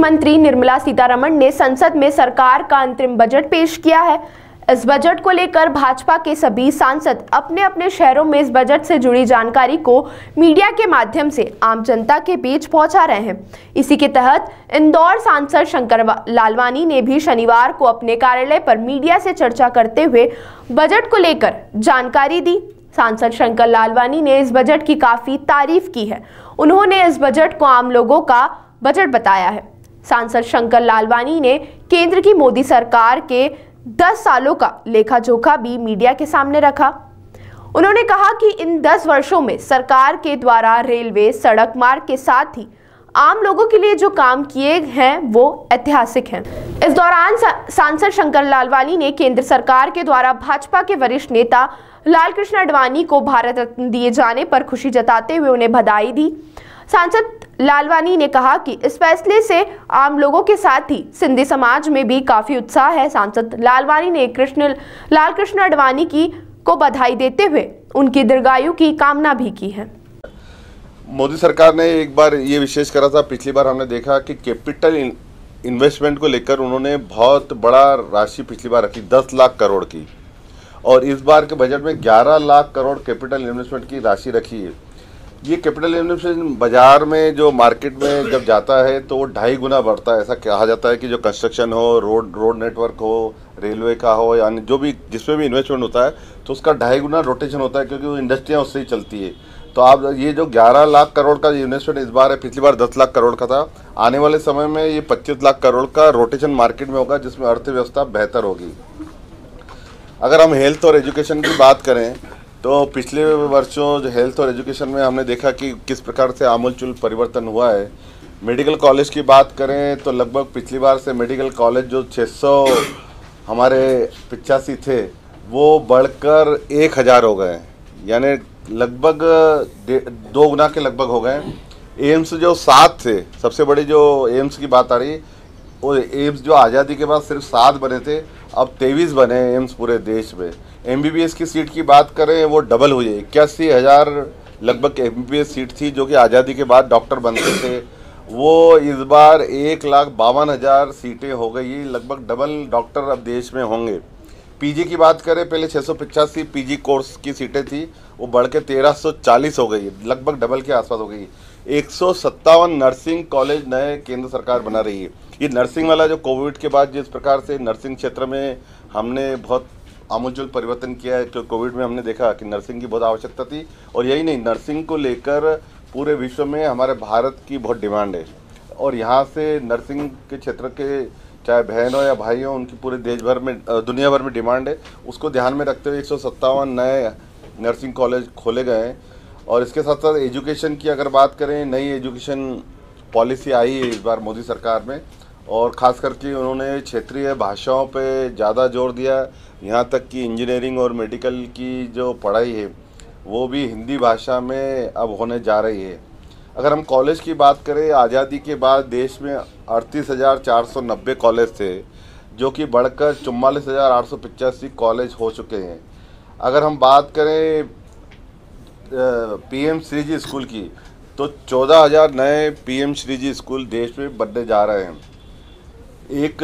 मंत्री निर्मला सीतारमण ने संसद में सरकार का अंतरिम बजट पेश किया है। इस बजट को लेकर भाजपा के सभी सांसद अपने अपने शहरों में इस बजट से जुड़ी जानकारी को मीडिया के माध्यम से आम जनता के बीच पहुंचा रहे हैं। इसी के तहत इंदौर सांसद शंकर लालवानी ने भी शनिवार को अपने कार्यालय पर मीडिया से चर्चा करते हुए बजट को लेकर जानकारी दी। सांसद शंकर लालवानी ने इस बजट की काफी तारीफ की है। उन्होंने इस बजट को आम लोगों का बजट बताया है। सांसद शंकर लालवानी ने केंद्र की मोदी सरकार के 10 सालों का लेखा जोखा भी मीडिया के सामने रखा। उन्होंने कहा कि इन 10 वर्षों में सरकार के द्वारा रेलवे, सड़क मार्ग के साथ ही आम लोगों के लिए जो काम किए हैं वो ऐतिहासिक हैं। इस दौरान सांसद शंकर लालवानी ने केंद्र सरकार के द्वारा भाजपा के वरिष्ठ नेता लालकृष्ण आडवाणी को भारत रत्न दिए जाने पर खुशी जताते हुए उन्हें बधाई दी। सांसद लालवानी ने कहा कि इस फैसले से आम लोगों के साथ ही सिंधी समाज में भी काफी उत्साह है। सांसद लालवानी ने लालकृष्ण आडवाणी को बधाई देते हुए उनकी दीर्घायु की कामना भी की है। मोदी सरकार ने एक बार ये विशेष करा था, पिछली बार हमने देखा कि कैपिटल इन्वेस्टमेंट को लेकर उन्होंने बहुत बड़ा राशि पिछली बार रखी 10 लाख करोड़ की, और इस बार के बजट में 11 लाख करोड़ कैपिटल इन्वेस्टमेंट की राशि रखी है। ये कैपिटल इन्वेस्टमेंट बाजार में जो मार्केट में जब जाता है तो वो 2.5 गुना बढ़ता है। ऐसा कहा जाता है कि जो कंस्ट्रक्शन हो, रोड नेटवर्क हो, रेलवे का हो, यानी जो भी जिसमें भी इन्वेस्टमेंट होता है तो उसका 2.5 गुना रोटेशन होता है, क्योंकि वो इंडस्ट्रियाँ उससे ही चलती है। तो आप ये जो 11 लाख करोड़ का इन्वेस्टमेंट इस बार है, पिछली बार 10 लाख करोड़ का था। आने वाले समय में ये 25 लाख करोड़ का रोटेशन मार्केट में होगा, जिसमें अर्थव्यवस्था बेहतर होगी। अगर हम हेल्थ और एजुकेशन की बात करें तो पिछले वर्षों जो हेल्थ और एजुकेशन में हमने देखा कि किस प्रकार से आमूलचूल परिवर्तन हुआ है। मेडिकल कॉलेज की बात करें तो लगभग पिछली बार से मेडिकल कॉलेज जो 600 हमारे 85 थे वो बढ़कर 1000 हो गए, यानी लगभग 2 गुना के लगभग हो गए। एम्स जो 7 थे, सबसे बड़ी जो एम्स की बात आ रही, वो एम्स जो आज़ादी के बाद सिर्फ 7 बने थे, अब 23 बने एम्स पूरे देश में। MBBS की सीट की बात करें वो डबल हुई है, 81,000 लगभग MBBS सीट थी जो कि आज़ादी के बाद डॉक्टर बनते थे, वो इस बार 1,52,000 सीटें हो गई, लगभग डबल डॉक्टर अब देश में होंगे। पीजी की बात करें, पहले 685 पीजी कोर्स की सीटें थी, वो बढ़ के 1340 हो गई, लगभग डबल के आसपास हो गई। 157 नर्सिंग कॉलेज नए केंद्र सरकार बना रही है। ये नर्सिंग वाला जो कोविड के बाद जिस प्रकार से नर्सिंग क्षेत्र में हमने बहुत आमूलचूल परिवर्तन किया है, क्योंकि कोविड में हमने देखा कि नर्सिंग की बहुत आवश्यकता थी, और यही नहीं, नर्सिंग को लेकर पूरे विश्व में हमारे भारत की बहुत डिमांड है, और यहाँ से नर्सिंग के क्षेत्र के चाहे बहन हो या भाई हो, उनकी पूरे देश भर में, दुनिया भर में डिमांड है। उसको ध्यान में रखते हुए 157 नए नर्सिंग कॉलेज खोले गए हैं। और इसके साथ साथ एजुकेशन की अगर बात करें, नई एजुकेशन पॉलिसी आई है इस बार मोदी सरकार में, और ख़ास करके उन्होंने क्षेत्रीय भाषाओं पे ज़्यादा जोर दिया। यहाँ तक कि इंजीनियरिंग और मेडिकल की जो पढ़ाई है वो भी हिंदी भाषा में अब होने जा रही है। अगर हम कॉलेज की बात करें, आज़ादी के बाद देश में 38,490 कॉलेज थे, जो कि बढ़कर 44,885 कॉलेज हो चुके हैं। अगर हम बात करें PM श्री जी स्कूल की, तो 14,000 नए PM श्री जी स्कूल देश में बनने जा रहे हैं। एक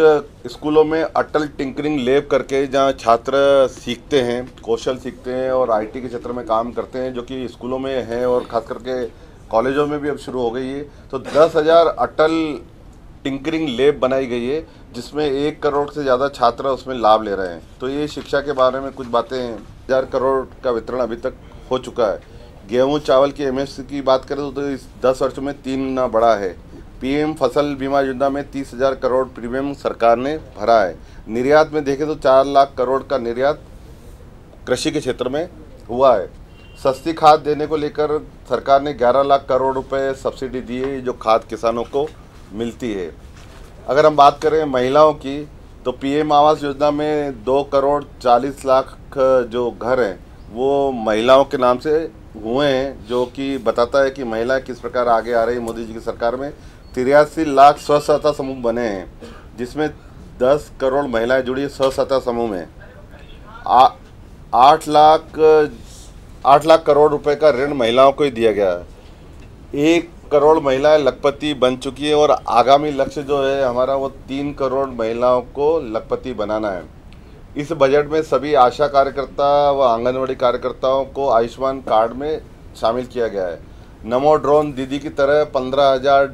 स्कूलों में अटल टिंकरिंग लैब करके, जहां छात्र सीखते हैं, कौशल सीखते हैं और IT के क्षेत्र में काम करते हैं, जो कि स्कूलों में है और ख़ास करके कॉलेजों में भी अब शुरू हो गई है। तो 10,000 अटल टिंकरिंग लैब बनाई गई है, जिसमें 1 करोड़ से ज़्यादा छात्र उसमें लाभ ले रहे हैं। तो ये शिक्षा के बारे में कुछ बातें हैं। 1000 करोड़ का वितरण अभी तक हो चुका है। गेहूँ चावल की MSP की बात करें तो इस 10 वर्षों में 3 गुना बढ़ा है। PM फसल बीमा योजना में 30,000 करोड़ प्रीमियम सरकार ने भरा है। निर्यात में देखें तो 4 लाख करोड़ का निर्यात कृषि के क्षेत्र में हुआ है। सस्ती खाद देने को लेकर सरकार ने 11 लाख करोड़ रुपए सब्सिडी दी है, जो खाद किसानों को मिलती है। अगर हम बात करें महिलाओं की, तो PM आवास योजना में 2 करोड़ 40 लाख जो घर हैं वो महिलाओं के नाम से हुए हैं, जो कि बताता है कि महिलाएं किस प्रकार आगे आ रही है मोदी जी की सरकार में। 83 लाख स्व-सहायता समूह बने हैं, जिसमें 10 करोड़ महिलाएं जुड़ी है स्व-सहायता समूह में। 8 लाख करोड़ रुपए का ऋण महिलाओं को ही दिया गया है। करोड़ महिलाएं लखपति बन चुकी है और आगामी लक्ष्य जो है हमारा वो 3 करोड़ महिलाओं को लखपति बनाना है। इस बजट में सभी आशा कार्यकर्ता व आंगनवाड़ी कार्यकर्ताओं को आयुष्मान कार्ड में शामिल किया गया है। नमो ड्रोन दीदी की तरह 15,000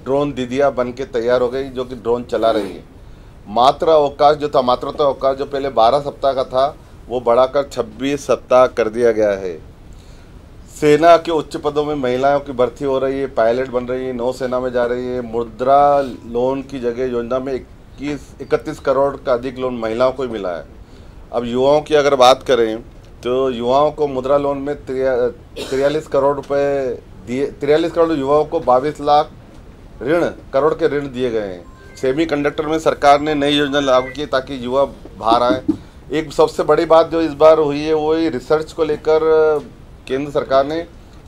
ड्रोन दीदियाँ बन के तैयार हो गई जो कि ड्रोन चला रही है। मातृत्व अवकाश जो पहले 12 सप्ताह का था वो बढ़ाकर 26 सप्ताह कर दिया गया है। सेना के उच्च पदों में महिलाओं की भर्ती हो रही है, पायलट बन रही है, नौसेना में जा रही है। मुद्रा लोन की जगह योजना में 31 करोड़ का अधिक लोन महिलाओं को ही मिला है। अब युवाओं की अगर बात करें तो युवाओं को मुद्रा लोन में 43 करोड़ रुपए दिए। 43 करोड़ युवाओं को 22 लाख करोड़ के ऋण दिए गए हैं। सेमीकंडक्टर में सरकार ने नई योजना लागू की ताकि युवा बाहर आए। एक सबसे बड़ी बात जो इस बार हुई है वो रिसर्च को लेकर केंद्र सरकार ने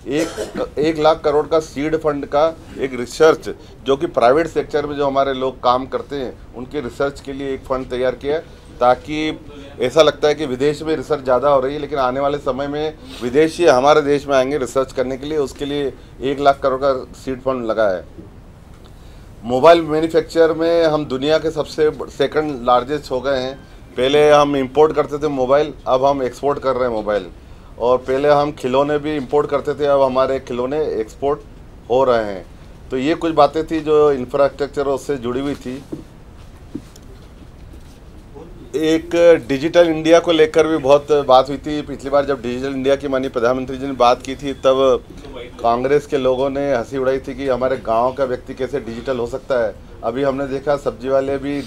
1 लाख करोड़ का सीड फंड का एक रिसर्च जो कि प्राइवेट सेक्टर में जो हमारे लोग काम करते हैं उनके रिसर्च के लिए एक फंड तैयार किया, ताकि ऐसा लगता है कि विदेश में रिसर्च ज़्यादा हो रही है लेकिन आने वाले समय में विदेशी हमारे देश में आएंगे रिसर्च करने के लिए, उसके लिए 1 लाख करोड़ का सीड फंड लगा है। मोबाइल मैन्युफैक्चर में हम दुनिया के सबसे सेकंड लार्जेस्ट हो गए हैं। पहले हम इंपोर्ट करते थे मोबाइल, अब हम एक्सपोर्ट कर रहे हैं मोबाइल। और पहले हम खिलौने भी इंपोर्ट करते थे, अब हमारे खिलौने एक्सपोर्ट हो रहे हैं। तो ये कुछ बातें थी जो इंफ्रास्ट्रक्चर उससे जुड़ी हुई थी। एक डिजिटल इंडिया को लेकर भी बहुत बात हुई थी। पिछली बार जब डिजिटल इंडिया की माननीय प्रधानमंत्री जी ने बात की थी तब कांग्रेस के लोगों ने हंसी उड़ाई थी कि हमारे गांव का व्यक्ति कैसे डिजिटल हो सकता है। अभी हमने देखा सब्जी वाले भी